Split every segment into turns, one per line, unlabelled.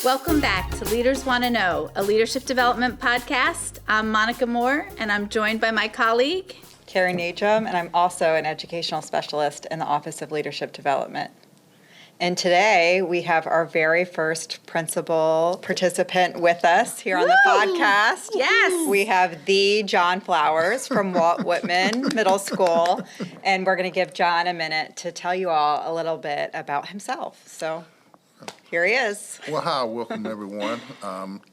Welcome back to Leaders Want to Know, a leadership development podcast. I'm Monica Moore, and I'm joined by my colleague,
Carrie Najum, and I'm also an educational specialist in the Office of Leadership Development. And today we have our very first principal participant with us here on the podcast.
Yes.
We have the John Flowers from Walt Whitman Middle School, and we're going to give John a minute to tell you all a little bit about himself. So here he is.
Well, hi, welcome everyone.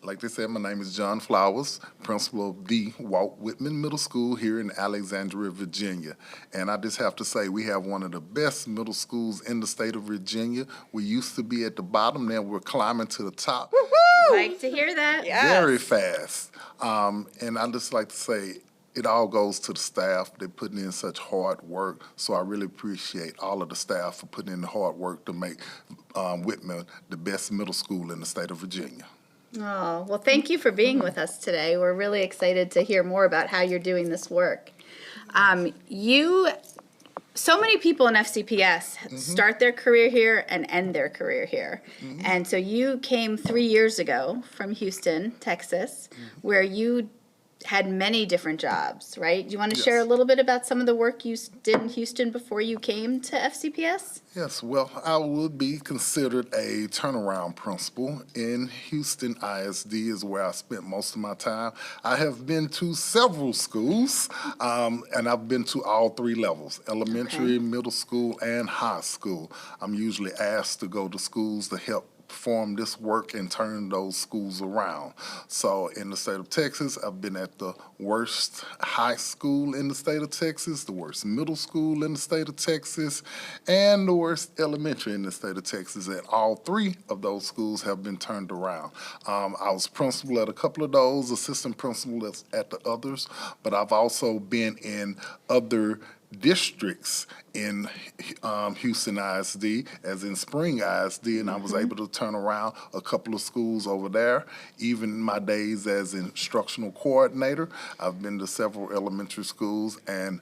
Like they said, my name is John Flowers, principal of the Walt Whitman Middle School here in Alexandria, Virginia. And I just have to say, we have one of the best middle schools in the state of Virginia. We used to be at the bottom, now we're climbing to the top.
Woo-hoo!
Like to hear that.
Yes.
Very fast. And I just like to say, it all goes to the staff. They're putting in such hard work. So I really appreciate all of the staff for putting in the hard work to make Whitman the best middle school in the state of Virginia.
Oh, well, thank you for being with us today. We're really excited to hear more about how you're doing this work. So many people in FCPS start their career here and end their career here. And so you came 3 years ago from Houston, Texas, where you had many different jobs, right? Do you want to share a little bit about some of the work you did in Houston before you came to FCPS?
Yes, well, I would be considered a turnaround principal. In Houston ISD is where I spent most of my time. I have been to several schools, and I've been to all three levels, elementary, middle school, and high school. I'm usually asked to go to schools to help perform this work and turn those schools around. So in the state of Texas, I've been at the worst high school in the state of Texas, the worst middle school in the state of Texas, and the worst elementary in the state of Texas. And all three of those schools have been turned around. I was principal at a couple of those, assistant principal at the others, but I've also been in other districts in Houston ISD, as in Spring ISD, and I was able to turn around a couple of schools over there. Even my days as instructional coordinator, I've been to several elementary schools and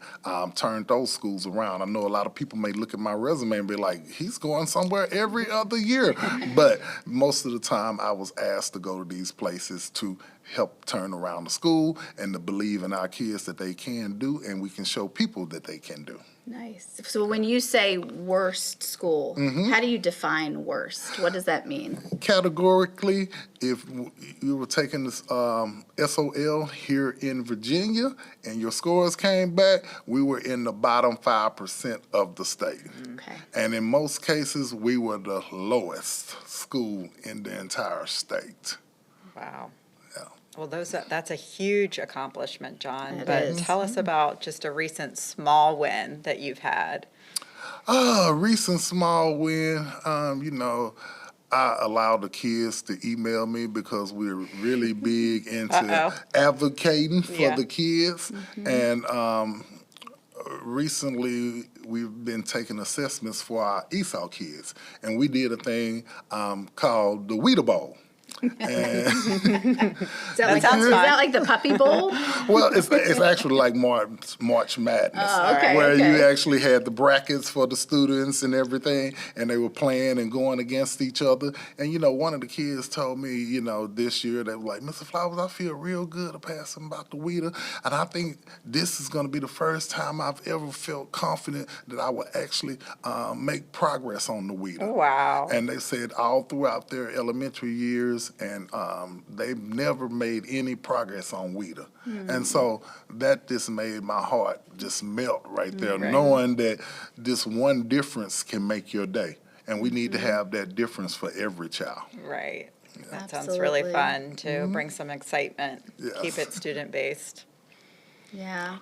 turned those schools around. I know a lot of people may look at my resume and be like, he's going somewhere every other year. But most of the time I was asked to go to these places to help turn around the school and to believe in our kids that they can do, and we can show people that they can do.
Nice. So when you say worst school, how do you define worst? What does that mean?
Categorically, if you were taking this SOL here in Virginia and your scores came back, we were in the bottom 5% of the state.
Okay.
And in most cases, we were the lowest school in the entire state.
Wow.
Yeah.
Well, that's a huge accomplishment, John.
It
But
is.
tell us about just a recent small win that you've had.
Recent small win, I allowed the kids to email me because we're really big into advocating for the kids. And recently, we've been taking assessments for our ESOL kids. And we did a thing called the Weeder Bowl.
Is that like the Puppy Bowl?
Well, it's actually like March Madness, where you actually had the brackets for the students and everything, and they were playing and going against each other. And, one of the kids told me, this year, they were like, Mr. Flowers, I feel real good to pass them about the Weeder, and I think this is going to be the first time I've ever felt confident that I would actually make progress on the Weeder.
Oh, wow.
And they said all throughout their elementary years, and they've never made any progress on Weeder. And so that just made my heart just melt right there, knowing that this one difference can make your day. And we need to have that difference for every child.
Right. That
Absolutely.
sounds really fun to bring some excitement, keep it student-based.
Yeah.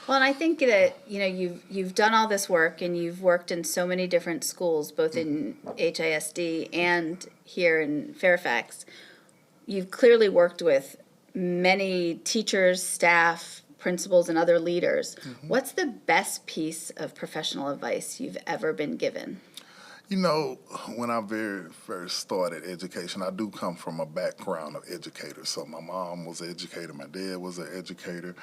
Well, and I think that, you've done all this work and you've worked in so many different schools, both in HISD and here in Fairfax. You've clearly worked with many teachers, staff, principals, and other leaders. What's the best piece of professional advice you've ever been given?
When I very first started education, I do come from a background of educators. So my mom was an educator, my dad was an educator.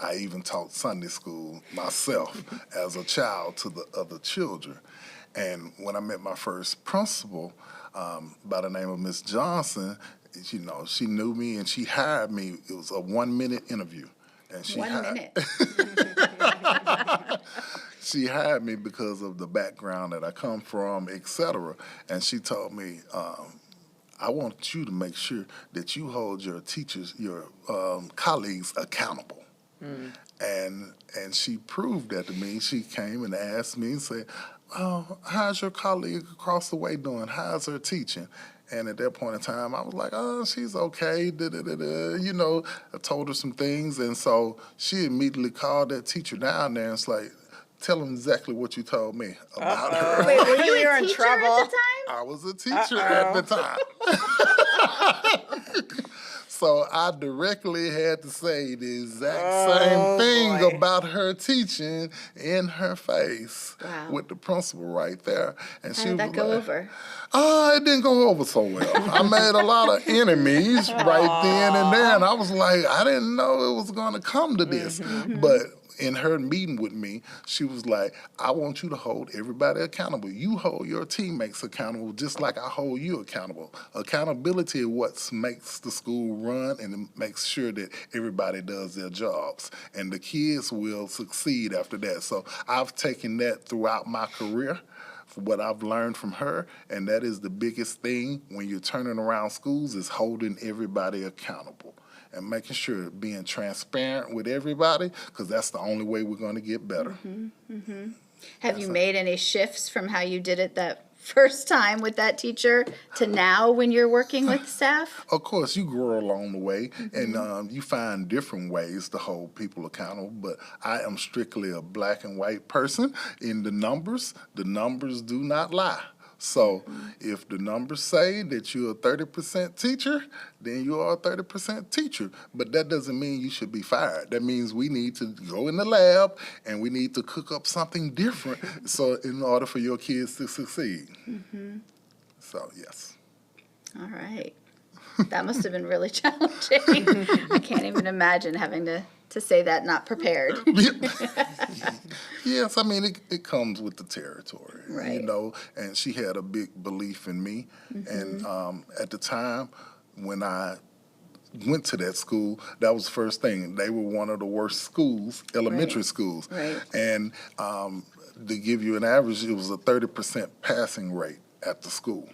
I even taught Sunday school myself as a child to the other children. And when I met my first principal, by the name of Miss Johnson. You know, she knew me and she hired me. It was a 1-minute interview. And she
1 minute.
She hired me because of the background that I come from, etc. And she told me, I want you to make sure that you hold your teachers, your colleagues accountable. And she proved that to me. She came and asked me and said, oh, how's your colleague across the way doing? How's her teaching? And at that point in time, I was like, oh, she's okay. You know, I told her some things. And so she immediately called that teacher down there and it's like, tell him exactly what you told me about her.
Wait, were you
You're
a
in
teacher
trouble.
at the time?
I was a teacher at the time. So I directly had to say the exact same thing
boy.
about her teaching in her face
Wow.
with the principal right there. And
How
she
did that
was
go
like,
over?
oh, it didn't go over so well. I made a lot of enemies right then and there. And I was like, I didn't know it was going to come to this. But in her meeting with me, she was like, I want you to hold everybody accountable. You hold your teammates accountable just like I hold you accountable. Accountability is what makes the school run and it makes sure that everybody does their jobs. And the kids will succeed after that. So I've taken that throughout my career. For what I've learned from her, and that is the biggest thing when you're turning around schools is holding everybody accountable and making sure being transparent with everybody because that's the only way we're going to get better.
Have you made any shifts from how you did it that first time with that teacher to now when you're working with staff?
Of course, you grow along the way, and you find different ways to hold people accountable, but I am strictly a black and white person. In the numbers do not lie. So if the numbers say that you're a 30% teacher, then you are a 30% teacher. But that doesn't mean you should be fired. That means we need to go in the lab and we need to cook up something different so in order for your kids to succeed. So, yes.
All right. That must have been really challenging. I can't even imagine having to say that not prepared.
Yes, I mean, it comes with the territory,
Right.
you know, and she had a big belief in me. And at the time when I went to that school, that was the first thing. They were one of the worst schools, elementary
Right.
schools.
Right.
And to give you an average, it was a 30% passing rate at the school.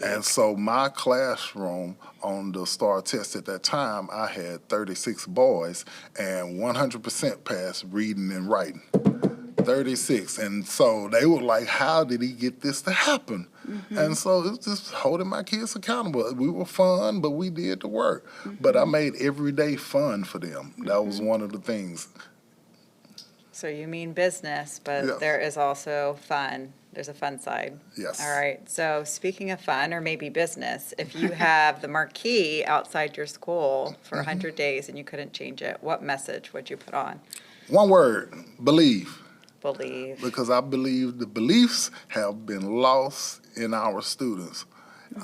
And so my classroom on the STAR test at that time, I had 36 boys and 100% passed reading and writing. 36. And so they were like, how did he get this to happen? And so it was just holding my kids accountable. We were fun, but we did the work. But I made every day fun for them. That was one of the things.
So you mean business, but
Yeah.
there is also fun. There's a fun side.
Yes.
All right. So speaking of fun or maybe business, if you have the marquee outside your school for 100 days and you couldn't change it, what message would you put on?
One word, believe.
Believe.
Because I believe the beliefs have been lost in our students.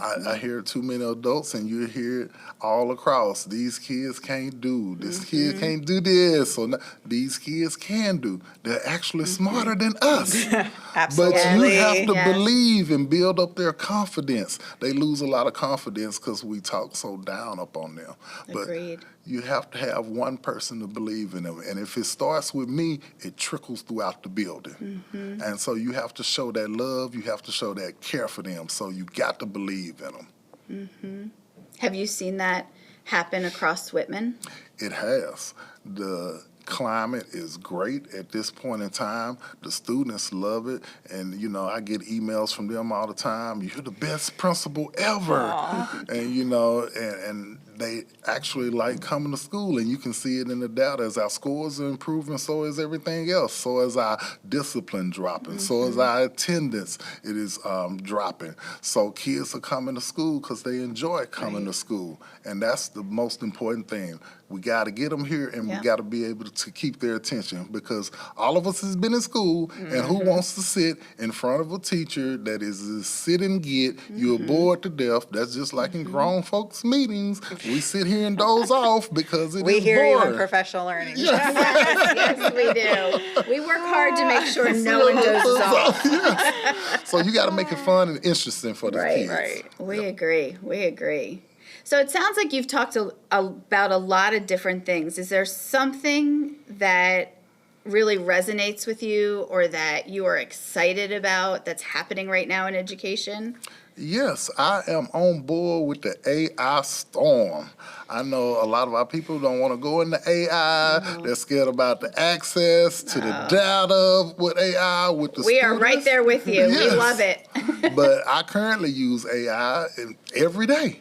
I hear too many adults, and you hear it all across. These kids can't do. This kid can't do this. Or these kids can do. They're actually smarter than us. But
Absolutely.
you have to
Yes.
believe and build up their confidence. They lose a lot of confidence because we talk so down up on them. But
Agreed.
you have to have one person to believe in them. And if it starts with me, it trickles throughout the building. And so you have to show that love. You have to show that care for them. So you got to believe in them.
Have you seen that happen across Whitman?
It has. The climate is great at this point in time. The students love it. And, you know, I get emails from them all the time. You're the best principal ever. And, you know, and they actually like coming to school. And you can see it in the data. As our scores are improving, so is everything else. So is our discipline dropping. So is our attendance. It is dropping. So kids are coming to school because they enjoy coming to school. And that's the most important thing. We got to get them here, and
Yeah.
we got to be able to keep their attention because all of us has been in school, and who wants to sit in front of a teacher that is a sit and get? You're bored to death. That's just like in grown folks' meetings. We sit here and doze off because it is
We hear you in
boring.
professional learning.
Yes, we do. We work hard to make sure no one dozes off.
Yes. So you got to make it fun and interesting for the kids.
Right.
We agree. So it sounds like you've talked about a lot of different things. Is there something that really resonates with you or that you are excited about that's happening right now in education?
Yes, I am on board with the AI storm. I know a lot of our people don't want to go into AI. They're scared about the access to the data with AI, with the
We are
students.
right there with you. We
Yes.
love it.
But I currently use AI every day,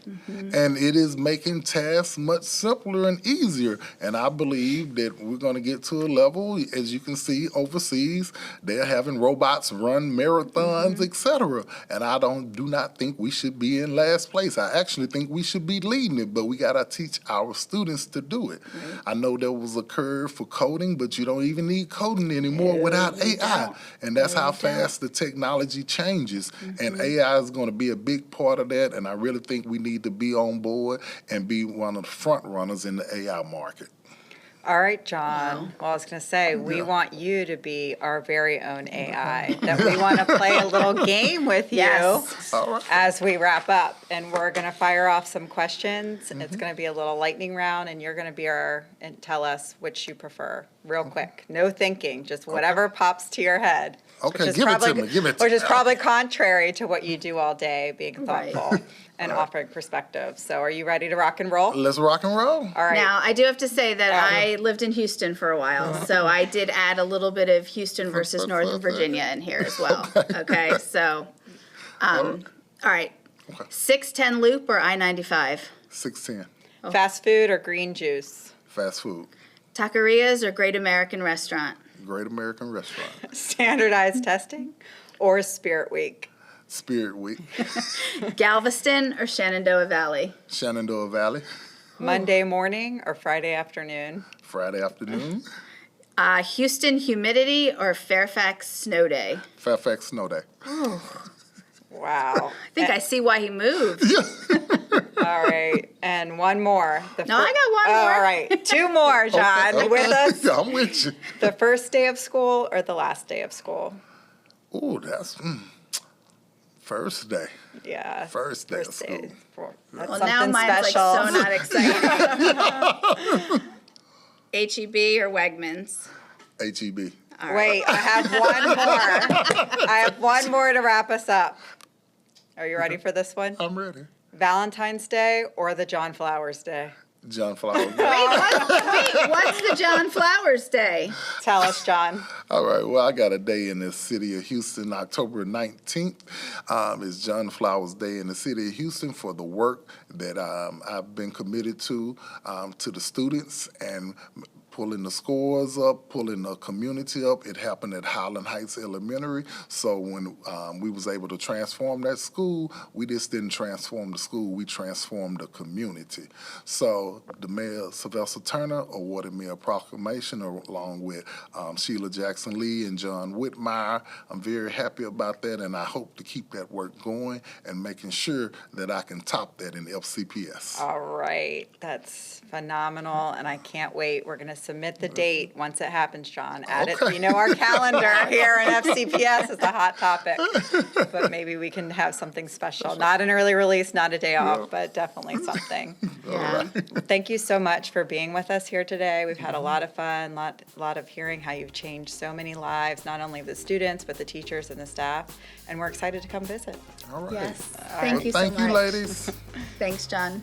and it is making tasks much simpler and easier. And I believe that we're going to get to a level, as you can see overseas, they're having robots run marathons, etc. And I do not think we should be in last place. I actually think we should be leading it, but we got to teach our students to do it. I know there was a curve for coding, but you don't even need coding anymore without AI. And that's how fast the technology changes. And AI is going to be a big part of that, and I really think we need to be on board and be one of the front runners in the AI market.
All right, John. Well, I was going to say, we want you to be our very own AI, that we want to play a little game with you
Yes.
All right.
as we wrap up. And we're going to fire off some questions. It's going to be a little lightning round, and you're going to be and tell us which you prefer real quick. No thinking, just whatever pops to your head.
Okay,
which is
give it to
probably-
me, give it to
Which is
me.
probably contrary to what you do all day, being
Right.
thoughtful and offering perspective. So are you ready to rock and roll?
Let's rock and roll.
All right.
Now, I do have to say that I lived in Houston for a while, so I did add a little bit of Houston versus Northern Virginia in here as well. Okay, so, all right. 610 Loop or I-95?
610,
Fast food or green juice?
fast food,
Taquerias or Great American Restaurant?
Great American Restaurant,
Standardized testing or Spirit Week?
Spirit Week,
Galveston or Shenandoah Valley?
Shenandoah Valley,
Monday morning or Friday afternoon?
Friday afternoon,
Houston humidity or Fairfax snow day?
Fairfax Snow Day.
Wow.
I think I see why he moved.
All right. And one more.
No, I got one more.
All right. Two more, John.
Okay.
You with us?
Yeah, I'm with you.
The first day of school or the last day of school?
Oh, that's first day.
Yeah.
First day of school.
That's
Well,
something
now mine's
special.
like so not exciting. H-E-B or Wegmans?
HEB.
All right.
Wait, I have one more. I have one more to wrap us up. Are you ready for this one?
I'm ready.
Valentine's Day or the John Flowers Day?
John Flowers.
Wait, what's the John Flowers Day?
Tell us, John.
All right, well, I got a day in the city of Houston, October 19th. It's John Flowers Day in the city of Houston for the work that I've been committed to the students and pulling the scores up, pulling the community up. It happened at Highland Heights Elementary. So when we was able to transform that school, we just didn't transform the school, we transformed the community. So the Mayor, Sylvester Turner, awarded me a proclamation along with Sheila Jackson Lee and John Whitmire. I'm very happy about that, and I hope to keep that work going and making sure that I can top that in FCPS.
All right. That's phenomenal, and I can't wait. We're going to submit the date once it happens, John. Add it.
Okay.
You know our calendar here in FCPS is a hot topic, but maybe we can have something special. Not an early release, not a day off, but definitely something.
Yeah.
Thank you so much for being with us here today. We've had a lot of fun, lot of hearing how you've changed so many lives, not only the students, but the teachers and the staff, and we're excited to come visit.
All right.
Yes.
Well,
Thank you so much.
Thank you, ladies.
Thanks, John.